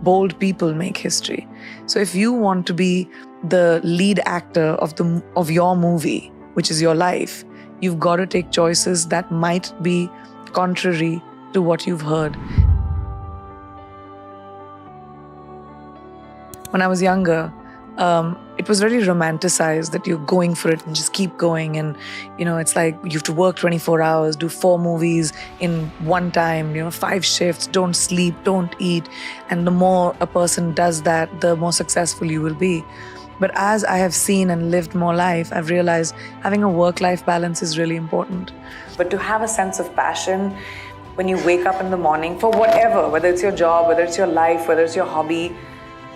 bold people make history. So if you want to be the lead actor of your movie, which is your life, you've got to take choices that might be contrary to what you've heard. When I was younger, it was really romanticized that you're going for it and just keep going. And, it's like you have to work 24 hours, do 4 movies in one time, 5 shifts, don't sleep, don't eat. And the more a person does that, the more successful you will be. But as I have seen and lived more life, I've realized having a work-life balance is really important. But to have a sense of passion when you wake up in the morning for whatever, whether it's your job, whether it's your life, whether it's your hobby,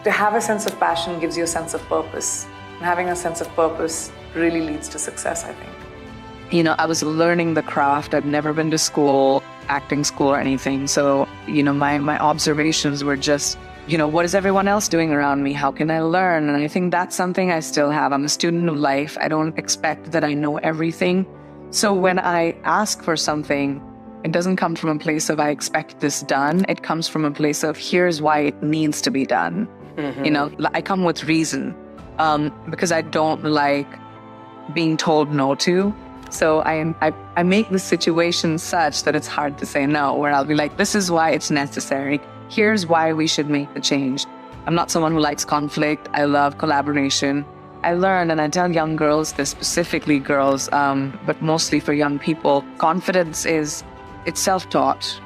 to have a sense of passion gives you a sense of purpose. And having a sense of purpose really leads to success, I think. I was learning the craft. I'd never been to school, acting school or anything. So, my observations were just, what is everyone else doing around me? How can I learn? And I think that's something I still have. I'm a student of life. I don't expect that I know everything. So when I ask for something, it doesn't come from a place of I expect this done. It comes from a place of here's why it needs to be done. Mm-hmm. I come with reason because I don't like being told no to. So I make the situation such that it's hard to say no, where I'll be like, this is why it's necessary. Here's why we should make the change. I'm not someone who likes conflict. I love collaboration. I learn, and I tell young girls this, specifically girls, but mostly for young people, confidence it's self-taught.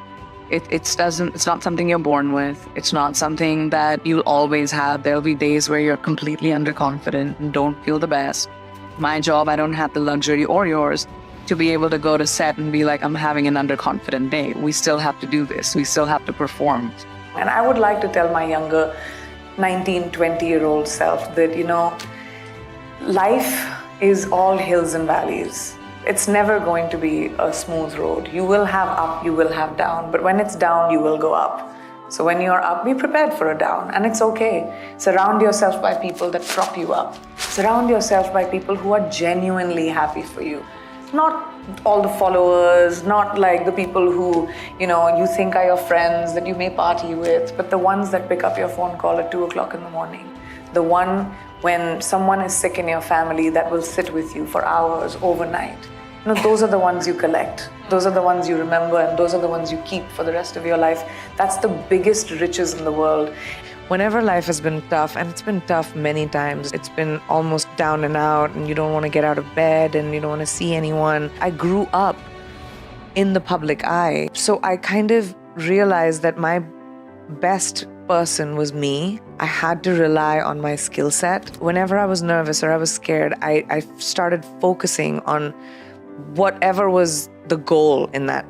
It's not something you're born with. It's not something that you'll always have. There'll be days where you're completely underconfident and don't feel the best. My job, I don't have the luxury, or yours, to be able to go to set and be like, I'm having an underconfident day. We still have to do this. We still have to perform. And I would like to tell my younger 19, 20-year-old self that, life is all hills and valleys. It's never going to be a smooth road. You will have up, you will have down, but when it's down, you will go up. So when you're up, be prepared for a down, and it's okay. Surround yourself by people that prop you up. Surround yourself by people who are genuinely happy for you. Not all the followers, not like the people who, you think are your friends that you may party with, but the ones that pick up your phone call at 2 o'clock in the morning. The one when someone is sick in your family that will sit with you for hours overnight. Those are the ones you collect. Those are the ones you remember, and those are the ones you keep for the rest of your life. That's the biggest riches in the world. Whenever life has been tough, and it's been tough many times, it's been almost down and out, and you don't want to get out of bed, and you don't want to see anyone. I grew up in the public eye, so I kind of realized that my best person was me. I had to rely on my skill set. Whenever I was nervous or I was scared, I started focusing on whatever was the goal in that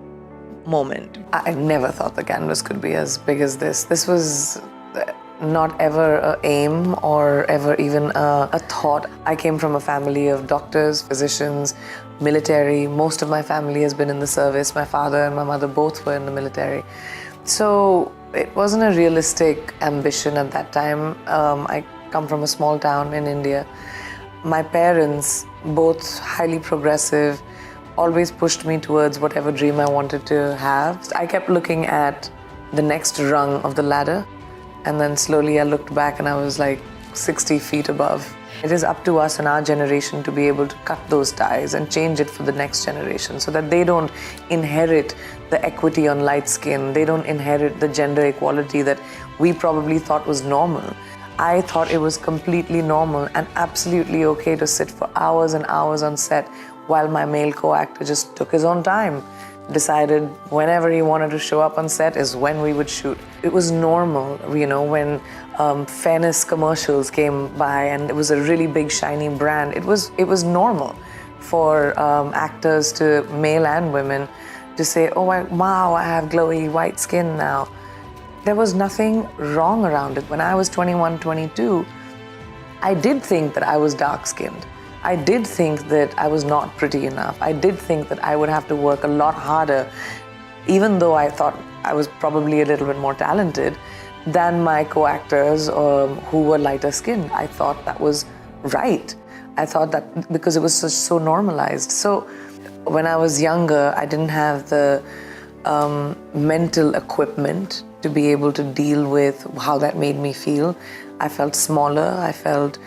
moment. I never thought the canvas could be as big as this. This was not ever an aim or ever even a thought. I came from a family of doctors, physicians, military. Most of my family has been in the service. My father and my mother both were in the military. So it wasn't a realistic ambition at that time. I come from a small town in India. My parents, both highly progressive, always pushed me towards whatever dream I wanted to have. I kept looking at the next rung of the ladder, and then slowly I looked back and I was like 60 feet above. It is up to us and our generation to be able to cut those ties and change it for the next generation so that they don't inherit the equity on light skin. They don't inherit the gender equality that we probably thought was normal. I thought it was completely normal and absolutely okay to sit for hours and hours on set while my male co-actor just took his own time, decided whenever he wanted to show up on set is when we would shoot. It was normal, when fairness commercials came by and it was a really big shiny brand. It was normal for actors, to male and women, to say, oh wow, I have glowy white skin now. There was nothing wrong around it. When I was 21, 22, I did think that I was dark-skinned. I did think that I was not pretty enough. I did think that I would have to work a lot harder, even though I thought I was probably a little bit more talented than my co-actors who were lighter skinned. I thought that was right. I thought that because it was so normalized. So when I was younger, I didn't have the mental equipment to be able to deal with how that made me feel. I felt smaller, I felt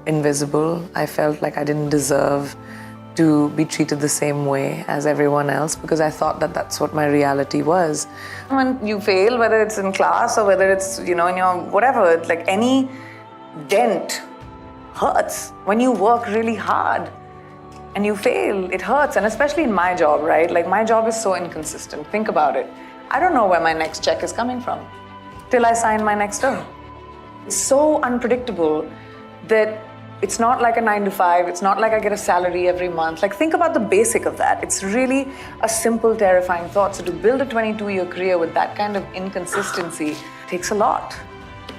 invisible, I felt like I didn't deserve to be treated the same way as everyone else because I thought that that's what my reality was. When you fail, whether it's in class or whether it's, in your whatever, like any dent hurts. When you work really hard and you fail, it hurts. And especially in my job, right? Like my job is so inconsistent. Think about it. I don't know where my next check is coming from till I sign my next term. It's so unpredictable that it's not like a 9 to 5. It's not like I get a salary every month. Like think about the basic of that. It's really a simple, terrifying thought. So to build a 22-year career with that kind of inconsistency takes a lot.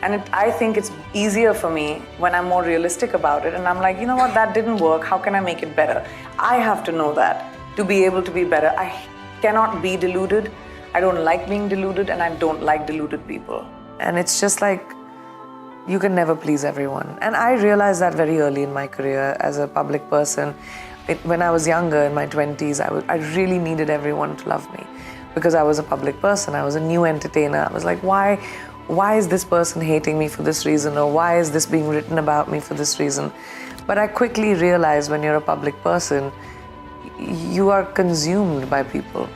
And I think it's easier for me when I'm more realistic about it. And I'm like, you know what, that didn't work. How can I make it better? I have to know that to be able to be better. I cannot be deluded. I don't like being deluded, and I don't like deluded people. And it's just like, you can never please everyone. And I realized that very early in my career as a public person. When I was younger, in my 20s, I really needed everyone to love me because I was a public person. I was a new entertainer. I was like, why is this person hating me for this reason? Or why is this being written about me for this reason? But I quickly realized when you're a public person, you are consumed by people.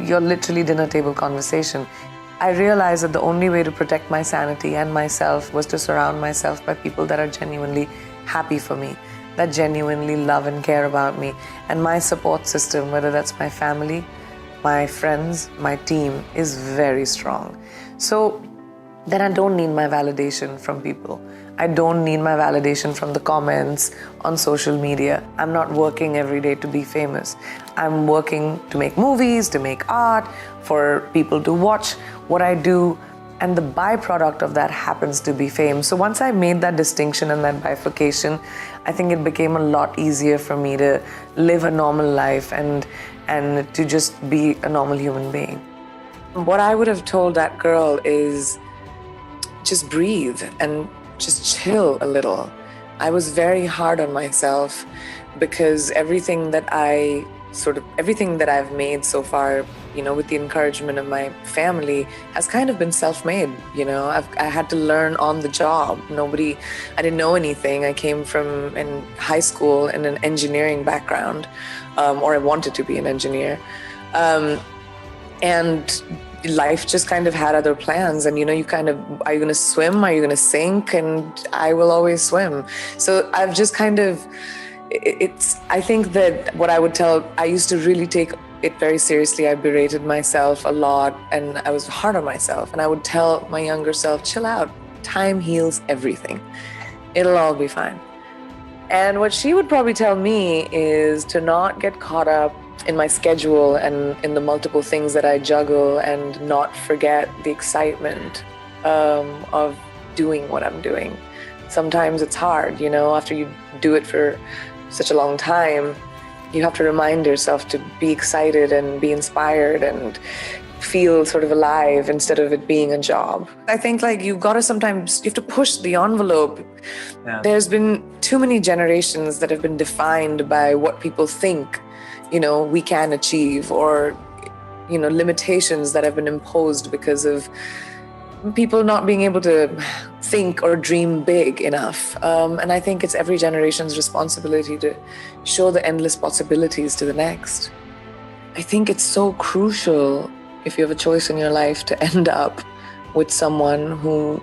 You're literally dinner table conversation. I realized that the only way to protect my sanity and myself was to surround myself by people that are genuinely happy for me, that genuinely love and care about me. And my support system, whether that's my family, my friends, my team, is very strong. So then I don't need my validation from people. I don't need my validation from the comments on social media. I'm not working every day to be famous. I'm working to make movies, to make art, for people to watch what I do, and the byproduct of that happens to be fame. So once I made that distinction and that bifurcation, I think it became a lot easier for me to live a normal life and to just be a normal human being. What I would have told that girl is just breathe and just chill a little. I was very hard on myself because everything that I've made so far, with the encouragement of my family, has kind of been self-made. I had to learn on the job. I didn't know anything. I came from in high school in an engineering background, or I wanted to be an engineer. And life just kind of had other plans, and are you going to swim, are you going to sink? And I will always swim. So I've just I think that what I would tell, I used to really take it very seriously. I berated myself a lot and I was hard on myself, and I would tell my younger self, chill out, time heals everything, it'll all be fine. And what she would probably tell me is to not get caught up in my schedule and in the multiple things that I juggle, and not forget the excitement of doing what I'm doing. Sometimes it's hard, after you do it for such a long time, you have to remind yourself to be excited and be inspired and feel sort of alive instead of it being a job. I think you have to push the envelope. Yeah. There's been too many generations that have been defined by what people think we can achieve, or limitations that have been imposed because of people not being able to think or dream big enough. And I think it's every generation's responsibility to show the endless possibilities to the next. I think it's so crucial, if you have a choice in your life, to end up with someone who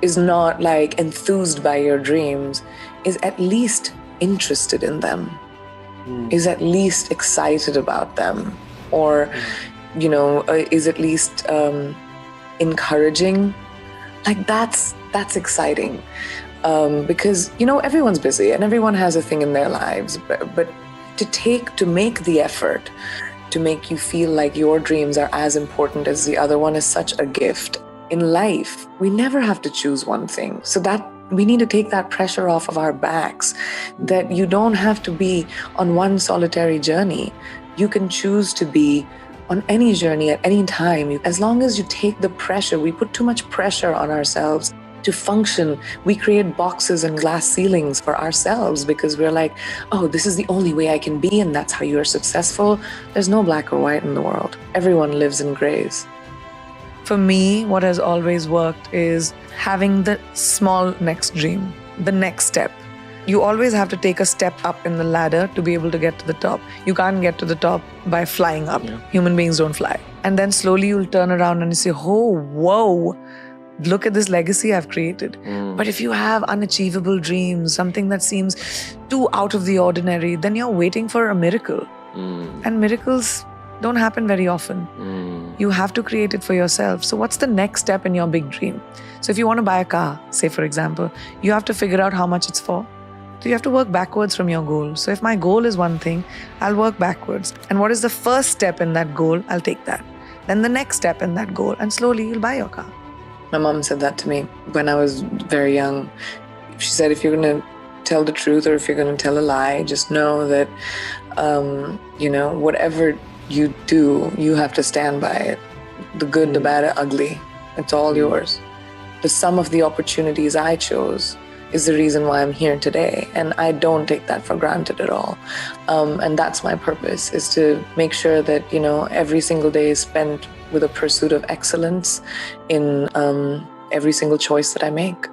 is not enthused by your dreams, is at least interested in them, is at least excited about them, or is at least encouraging. That's exciting, because everyone's busy and everyone has a thing in their lives, but to make the effort to make you feel like your dreams are as important as the other one is such a gift. In life, we never have to choose one thing, so that we need to take that pressure off of our backs, that you don't have to be on one solitary journey. You can choose to be on any journey at any time. As long as you take the pressure, we put too much pressure on ourselves to function. We create boxes and glass ceilings for ourselves because we're like, oh, this is the only way I can be, and that's how you're successful. There's no black or white in the world. Everyone lives in grays. For me, what has always worked is having the small next dream, the next step. You always have to take a step up in the ladder to be able to get to the top. You can't get to the top by flying up. Yeah. Human beings don't fly. And then slowly you'll turn around and you say, oh, whoa, look at this legacy I've created. But if you have unachievable dreams, something that seems too out of the ordinary, then you're waiting for a miracle. And miracles don't happen very often. You have to create it for yourself. So what's the next step in your big dream? So if you want to buy a car, say for example, you have to figure out how much it's for. So you have to work backwards from your goal. So if my goal is one thing, I'll work backwards. And what is the first step in that goal? I'll take that. Then the next step in that goal, and slowly you'll buy your car. My mom said that to me when I was very young. She said, if you're going to tell the truth or if you're going to tell a lie, just know that, whatever you do, you have to stand by it. The good, the bad, the ugly, it's all yours. The sum of the opportunities I chose is the reason why I'm here today. And I don't take that for granted at all. And that's my purpose, is to make sure that, every single day is spent with a pursuit of excellence in every single choice that I make.